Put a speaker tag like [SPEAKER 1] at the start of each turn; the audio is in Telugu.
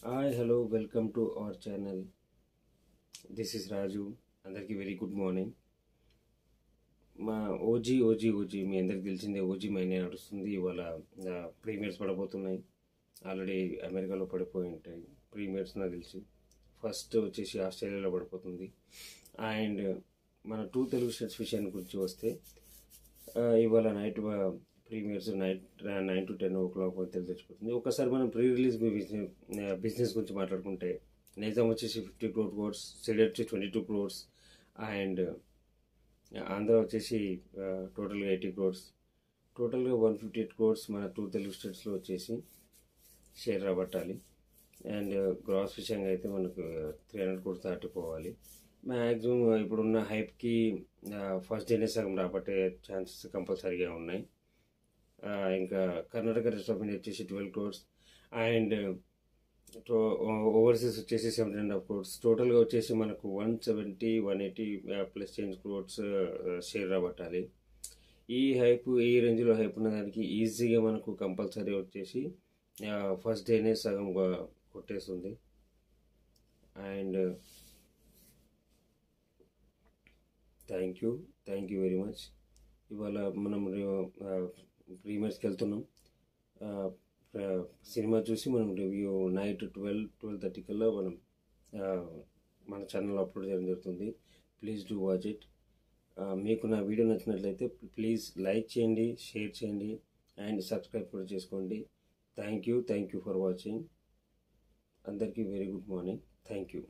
[SPEAKER 1] Hi, hello, welcome to our channel. This is Raju. అందరికీ వెరీ గుడ్ మార్నింగ్. మా ఓజీ మీ అందరికి తెలిసిందే. ఓజీ మైనే నడుస్తుంది. ఇవాళ ప్రీమియర్స్ పడబోతున్నాయి. ఆల్రెడీ అమెరికాలో పడిపోయి ఉంటాయి ప్రీమియర్స్ నాకు తెలిసి. ఫస్ట్ వచ్చేసి ఆస్ట్రేలియాలో పడిపోతుంది. అండ్ మన టూ తెలుగు స్టేట్స్ విషయాన్ని గురించి వస్తే ఇవాళ night premieres night 9 to 10 o'clock తెచ్చిపోతుంది. ఒకసారి మనం ప్రీ రిలీజ్ బిజినెస్ గురించి మాట్లాడుకుంటే నైజాం వచ్చేసి 50 crore, సిడెట్ వచ్చి 22 crores, అండ్ ఆంధ్ర వచ్చేసి టోటల్గా 80 crores. టోటల్గా 158 crores మన టూ తెలుగు స్టేట్స్లో వచ్చేసి షేర్ రాబట్టాలి. అండ్ గ్రాస్ విషయంగా అయితే మనకు 300 crores దాటిపోవాలి. మ్యాక్సిమం ఇప్పుడున్న హైప్కి ఫస్ట్ డేనే సగం రాబట్టే ఛాన్సెస్ కంపల్సరీగా ఉన్నాయి. ఇంకా కర్ణాటక రెస్ట్ ఆఫ్ ఇండియా వచ్చేసి 12 crores, అండ్ ఓవర్సీస్ వచ్చేసి 17.5 crores. టోటల్గా వచ్చేసి మనకు 180 ప్లస్ చేంజ్ క్రోర్స్ షేర్ రాబట్టాలి. ఈ రేంజ్లో హైప్ ఉన్నదానికి ఈజీగా మనకు కంపల్సరీ వచ్చేసి ఫస్ట్ డేనే సగం కొట్టేస్తుంది. And thank you very much. ఇవాళ మనం ప్రీమియర్స్కి వెళ్తున్నాం. సినిమా చూసి మనం రివ్యూ నైట్ 12:30 కల్లా మనం మన ఛానల్లో అప్లోడ్ చేయడం జరుగుతుంది. Please do watch it. మీకు నా వీడియో నచ్చినట్లయితే ప్లీజ్ లైక్ చేయండి, షేర్ చేయండి, అండ్ సబ్స్క్రైబ్ కూడా చేసుకోండి. Thank you for watching. అందరికీ very good morning. Thank you.